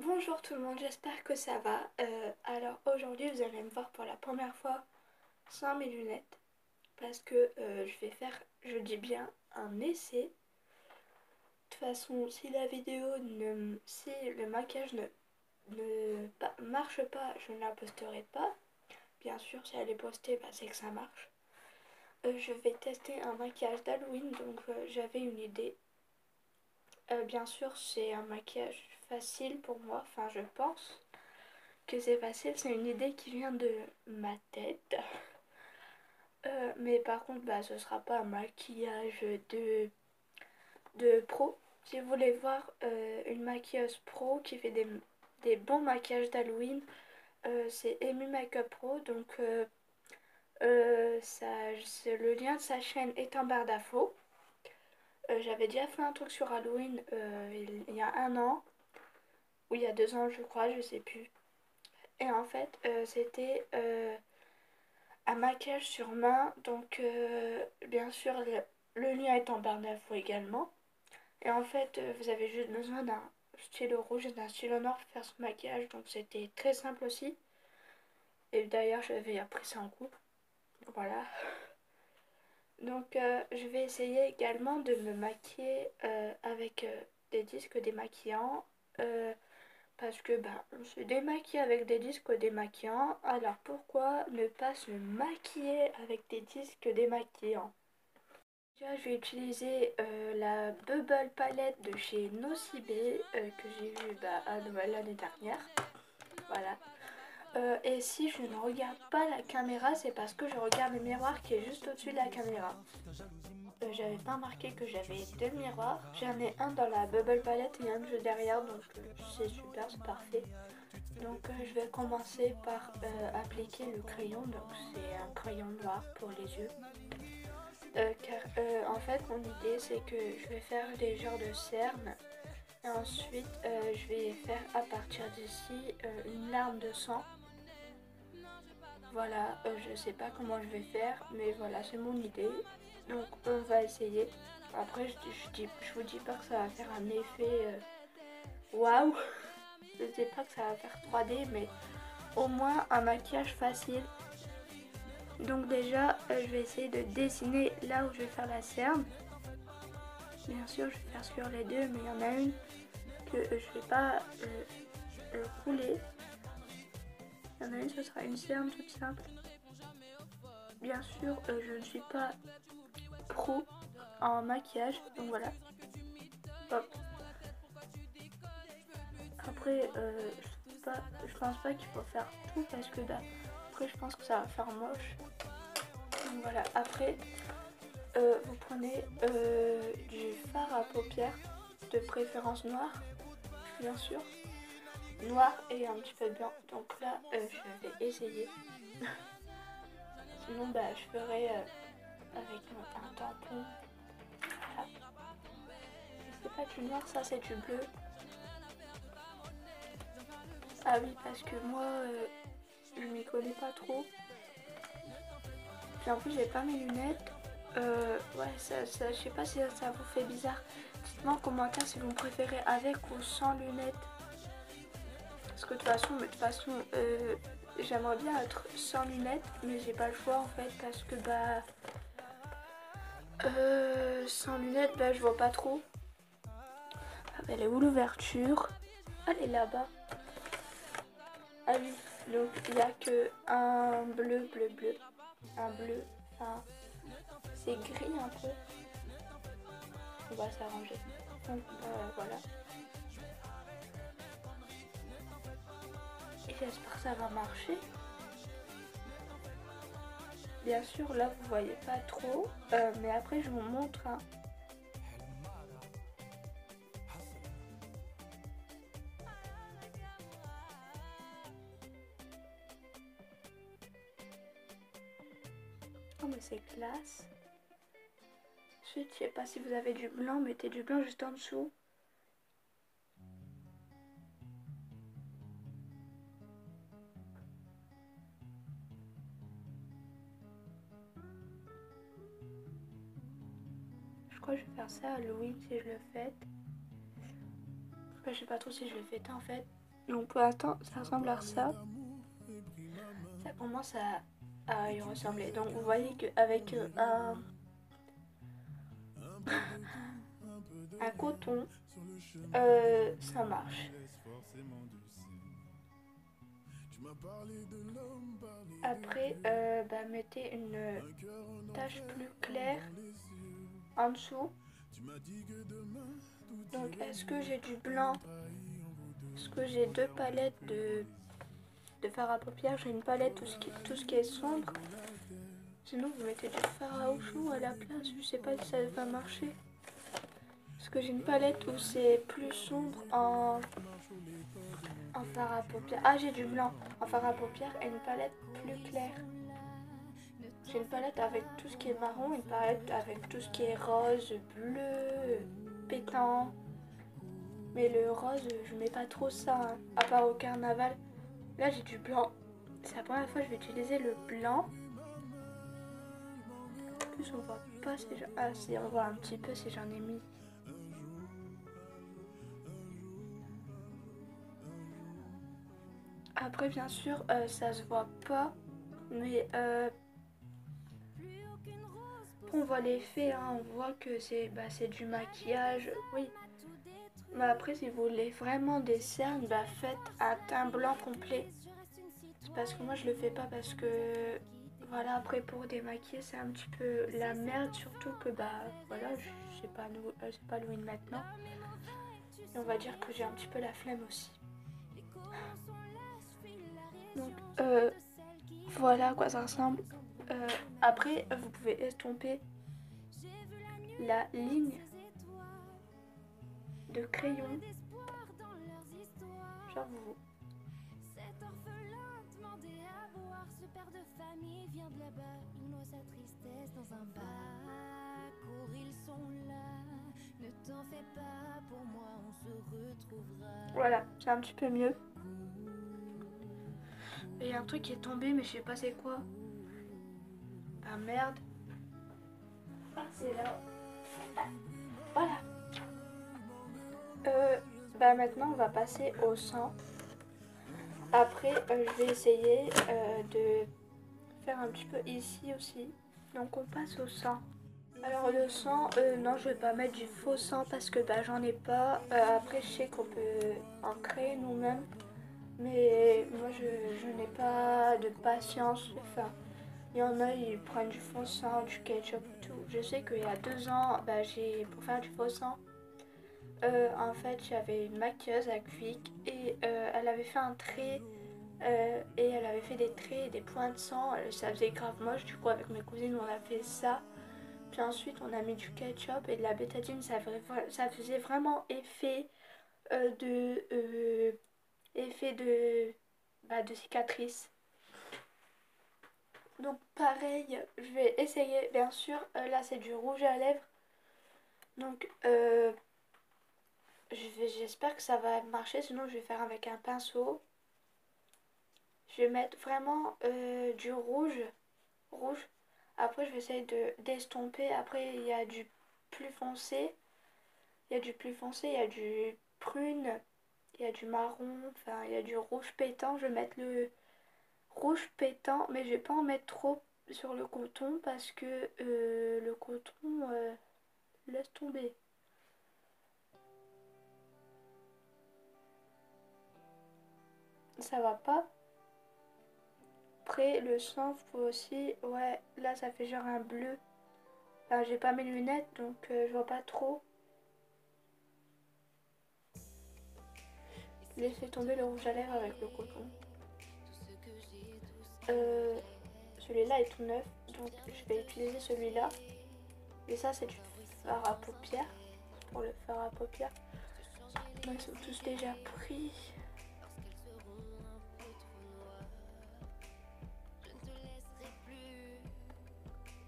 Bonjour tout le monde, j'espère que ça va. Alors aujourd'hui vous allez me voir pour la première fois sans mes lunettes parce que je vais faire, je dis bien, un essai. De toute façon, si la vidéo ne, si le maquillage ne marche pas, je ne la posterai pas. Bien sûr, si elle est postée, bah, c'est que ça marche. Je vais tester un maquillage d'Halloween, donc j'avais une idée. Bien sûr, c'est un maquillage facile pour moi, enfin je pense que c'est facile, c'est une idée qui vient de ma tête. Mais par contre, bah, ce sera pas un maquillage de pro. Si vous voulez voir une maquilleuse pro qui fait des bons maquillages d'Halloween, c'est Amy Makeup Pro. Donc, le lien de sa chaîne est en barre d'infos. J'avais déjà fait un truc sur Halloween il y a un an, ou il y a 2 ans, je crois, je sais plus. Et en fait, c'était un maquillage sur main. Donc, bien sûr, le lien est en barre d'infos également. Et en fait, vous avez juste besoin d'un stylo rouge et d'un stylo noir pour faire ce maquillage. Donc, c'était très simple aussi. Et d'ailleurs, j'avais appris ça en cours. Voilà. Donc, je vais essayer également de me maquiller avec des disques démaquillants. Parce que on se démaquille avec des disques démaquillants, alors pourquoi ne pas se maquiller avec des disques démaquillants? Déjà, je vais utiliser la Bubble Palette de chez Nocibé que j'ai vue à Noël l'année dernière. Voilà. Et si je ne regarde pas la caméra, c'est parce que je regarde le miroir qui est juste au-dessus de la caméra. J'avais pas remarqué que j'avais deux miroirs. J'en ai un dans la Bubble Palette et un juste derrière, donc c'est super, c'est parfait. Donc je vais commencer par appliquer le crayon, donc c'est un crayon noir pour les yeux. Car en fait mon idée c'est que je vais faire des genres de cernes et ensuite je vais faire à partir d'ici une larme de sang. Voilà, je sais pas comment je vais faire, mais voilà, c'est mon idée. Donc on va essayer. Après je vous dis pas que ça va faire un effet waouh. Je sais pas que ça va faire 3D, mais au moins un maquillage facile. Donc déjà, je vais essayer de dessiner là où je vais faire la cerne. Bien sûr, je vais faire sur les deux, mais il y en a une que je vais pas couler. Il y en a une, ce sera une cerne toute simple. Bien sûr, je ne suis pas pro en maquillage, donc voilà. Hop. Après, je pense pas qu'il faut faire tout parce que après, je pense que ça va faire moche. Donc voilà. Après, vous prenez du fard à paupières, de préférence noir, bien sûr. Noir et un petit peu de blanc. Donc là, je vais essayer. Sinon, je ferai avec un tampon. Voilà. C'est pas du noir, ça c'est du bleu. Ah oui, parce que moi, je m'y connais pas trop. Puis en plus, j'ai pas mes lunettes. Ouais, je sais pas si ça vous fait bizarre. Dites-moi en commentaire si vous préférez avec ou sans lunettes. Parce que de toute façon, j'aimerais bien être sans lunettes, mais j'ai pas le choix en fait parce que sans lunettes, je vois pas trop. Ah, elle est où l'ouverture? Elle est là-bas. Ah oui, donc il n'y a que un bleu, bleu, bleu. Un bleu, enfin, c'est gris un peu. On va s'arranger. Donc voilà. Et j'espère que ça va marcher. Bien sûr, là vous voyez pas trop, mais après je vous montre. Hein. Oh mais c'est classe. Ensuite, je sais pas si vous avez du blanc, mettez du blanc juste en dessous. Je crois que je vais faire ça à Halloween si je le fête. Je sais pas trop si je le fête en fait. Donc pour l'instant, ça ressemble à ça. Ça commence à y ressembler. Donc vous voyez qu'avec un coton, ça marche. Après, mettez une tache plus claire en dessous. Donc est-ce que j'ai du blanc? Est-ce que j'ai deux palettes de fard à paupières? J'ai une palette, tout ce qui est sombre. Sinon vous mettez du fard à chaud à la place. Je sais pas si ça va marcher. Parce que j'ai une palette où c'est plus sombre en fard à paupières. Ah, j'ai du blanc en fard à paupières et une palette plus claire. J'ai une palette avec tout ce qui est marron, une palette avec tout ce qui est rose, bleu, pétant. Mais le rose, je mets pas trop ça, hein, à part au carnaval. Là, j'ai du blanc. C'est la première fois que je vais utiliser le blanc. En plus, on voit pas si j'en... Ah, si, on voit un petit peu si j'en ai mis. Après, bien sûr, ça se voit pas. Mais on voit l'effet, hein, on voit que c'est du maquillage, oui. Mais après, si vous voulez vraiment des cernes, faites un teint blanc complet. C'est parce que moi, je le fais pas parce que, voilà, après pour démaquiller, c'est un petit peu la merde, surtout que, voilà, je sais pas, c'est pas Halloween maintenant. Et on va dire que j'ai un petit peu la flemme aussi. Donc, voilà à quoi ça ressemble. Après, vous pouvez estomper la ligne de crayon. Genre vous. Voilà, c'est un petit peu mieux. Et il y a un truc qui est tombé, mais je sais pas c'est quoi. Ah merde. Ah, c'est là. Voilà. Maintenant, on va passer au sang. Après, je vais essayer de faire un petit peu ici aussi. Donc, on passe au sang. Alors, le sang, non, je vais pas mettre du faux sang parce que j'en ai pas. Après, je sais qu'on peut en créer nous-mêmes. Mais moi, je n'ai pas de patience. Enfin, il y en a, ils prennent du faux sang, du ketchup et tout. Je sais qu'il y a 2 ans, pour faire du faux sang, en fait, j'avais une maquilleuse à Quick et elle avait fait un trait et elle avait fait des traits et des points de sang. Ça faisait grave moche. Du coup, avec mes cousines, on a fait ça. Puis ensuite, on a mis du ketchup et de la bétadine. Ça faisait vraiment effet de cicatrice. Donc pareil, je vais essayer, bien sûr, là c'est du rouge à lèvres. Donc j'espère que ça va marcher, sinon je vais faire avec un pinceau. Je vais mettre vraiment du rouge. Après je vais essayer d'estomper. Après il y a du plus foncé, il y a du prune, il y a du marron, enfin il y a du rouge pétant. Je vais mettre le rouge pétant, mais je vais pas en mettre trop sur le coton parce que le coton laisse tomber. Ça va pas. Après le sang faut aussi, ouais, là ça fait genre un bleu. Enfin, j'ai pas mes lunettes donc je vois pas trop. Laissez tomber le rouge à lèvres avec le coton. Euh, Celui-là est tout neuf, donc je vais utiliser celui-là. Et ça c'est du fard à paupières. Pour le fard à paupières. Ils sont tous déjà pris.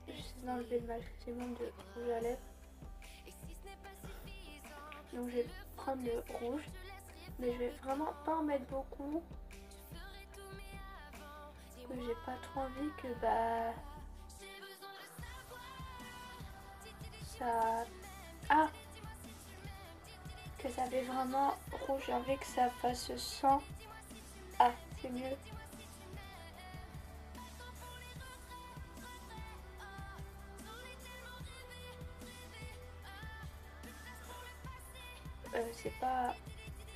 J'essaie d'enlever le maximum de rouge à lèvres. Donc je vais prendre le rouge. Mais je vais vraiment pas en mettre beaucoup. Parce que j'ai pas trop envie que ça... Ah, que ça fait vraiment rouge. J'ai envie que ça fasse sang. Ah, c'est mieux. C'est pas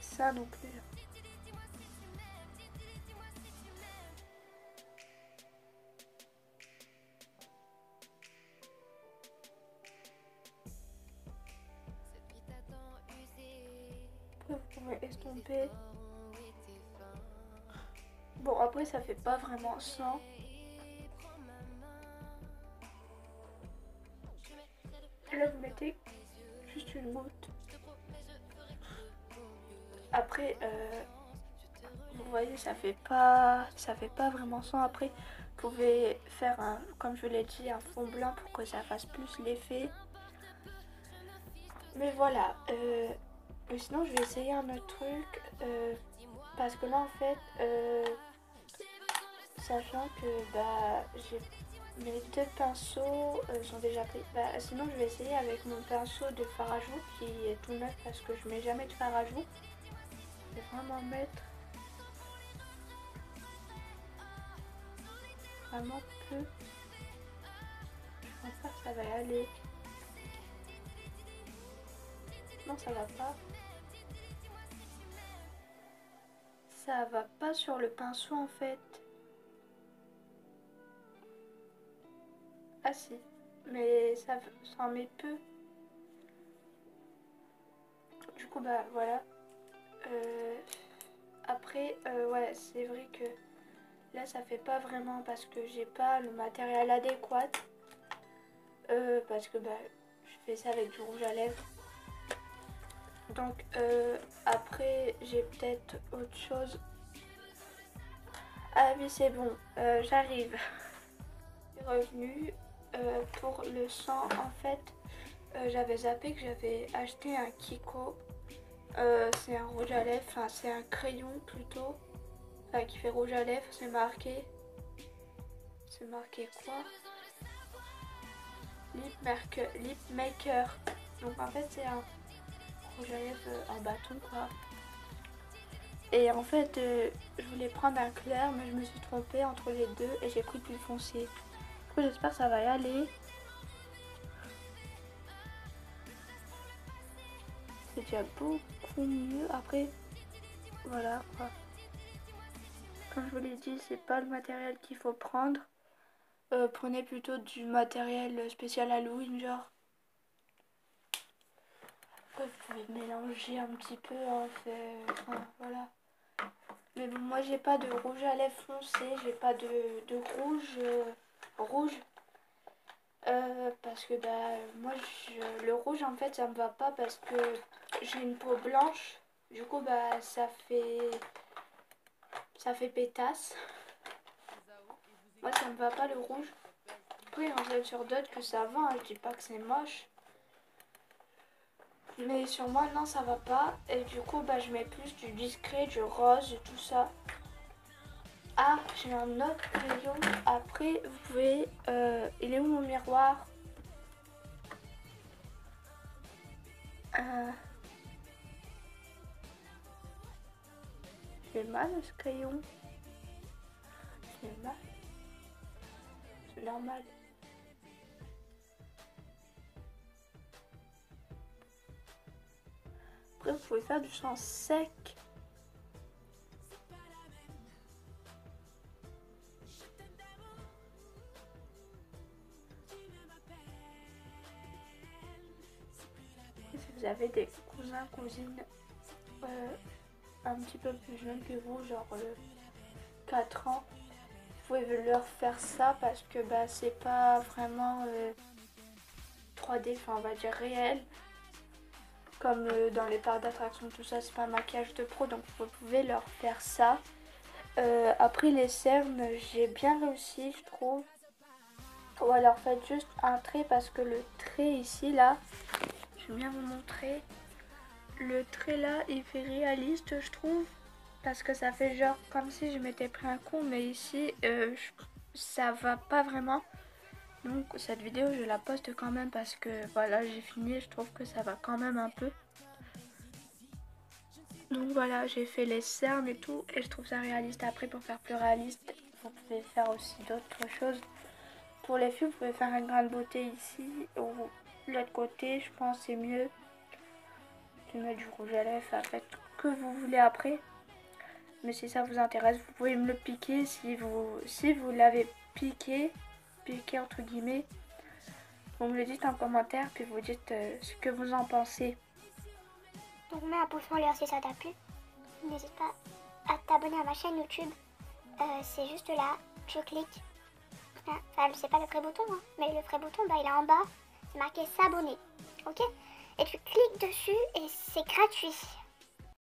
ça non plus. Après, vous pouvez estomper. Bon, après, ça fait pas vraiment sang. Là, vous mettez juste une goutte. Après, vous voyez, ça fait pas vraiment sang. Après, vous pouvez faire un, comme je l'ai dit, un fond blanc pour que ça fasse plus l'effet. Mais voilà. Mais sinon, je vais essayer un autre truc. Parce que là, en fait, sachant que bah, j'ai mes deux pinceaux sont déjà pris. Bah, sinon, je vais essayer avec mon pinceau de fard à joues qui est tout neuf parce que je mets jamais de fard à joues. Je vais vraiment mettre vraiment peu. Je pense pas que ça va y aller. Non, ça va pas. Ça va pas sur le pinceau en fait. Ah si, mais ça en met peu. Du coup, bah voilà. Après, ouais, c'est vrai que là, ça fait pas vraiment parce que j'ai pas le matériel adéquat. Parce que bah, je fais ça avec du rouge à lèvres. Donc, après, j'ai peut-être autre chose. Ah oui, c'est bon, j'arrive. Je suis revenue pour le sang. En fait, j'avais zappé que j'avais acheté un Kiko. C'est un rouge à lèvres, enfin c'est un crayon plutôt, enfin qui fait rouge à lèvres, c'est marqué quoi? Lip Maker. Donc en fait c'est un rouge à lèvres en bâton quoi. Et en fait je voulais prendre un clair mais je me suis trompée entre les deux et j'ai pris plus foncé. Du coup j'espère que ça va y aller. C'est déjà beaucoup mieux. Après voilà quoi. Comme je vous l'ai dit, c'est pas le matériel qu'il faut prendre. Prenez plutôt du matériel spécial Halloween, genre. Après, vous pouvez mélanger un petit peu, hein, enfin, voilà. Mais bon, moi, j'ai pas de rouge à lèvres foncé, j'ai pas de rouge. Parce que, bah, moi, le rouge, en fait, ça me va pas parce que j'ai une peau blanche. Du coup, bah, ça fait pétasse. Moi, ça me va pas le rouge. Après, il y en a sur d'autres que ça va, hein, je dis pas que c'est moche. Mais sur moi, non, ça va pas. Et du coup, bah, je mets plus du discret, du rose, tout ça. Ah, j'ai un autre crayon. Après, vous pouvez... il est où mon miroir? euh, J'ai mal ce crayon. J'ai mal. C'est normal. Après, vous pouvez faire du sang sec. Et si vous avez des cousins, cousines un petit peu plus jeunes que vous, genre 4 ans, vous pouvez leur faire ça parce que bah, c'est pas vraiment 3D, enfin on va dire réel. Comme dans les parcs d'attractions, tout ça, c'est pas un maquillage de pro, donc vous pouvez leur faire ça. Après les cernes, j'ai bien réussi, je trouve. Ou alors faites juste un trait parce que le trait ici, là, je vais bien vous montrer. Le trait là, il fait réaliste, je trouve. Parce que ça fait genre comme si je m'étais pris un coup, mais ici, ça va pas vraiment. Donc cette vidéo, je la poste quand même parce que voilà, j'ai fini et je trouve que ça va quand même un peu. Donc voilà, j'ai fait les cernes et tout, et je trouve ça réaliste. Après, pour faire plus réaliste, vous pouvez faire aussi d'autres choses. Pour les filles, vous pouvez faire un grain de beauté ici, ou de l'autre côté, je pense c'est mieux de mettre du rouge à lèvres, faites que vous voulez après. Mais si ça vous intéresse, vous pouvez me le piquer si vous l'avez piqué entre guillemets. Vous me le dites en commentaire, puis vous dites ce que vous en pensez. Donc mets un pouce en l'air si ça t'a plu. N'hésite pas à t'abonner à ma chaîne YouTube. C'est juste là, tu cliques. Enfin, c'est pas le vrai bouton, hein, mais le vrai bouton, bah, il est en bas. C'est marqué s'abonner. Ok? Et tu cliques dessus et c'est gratuit.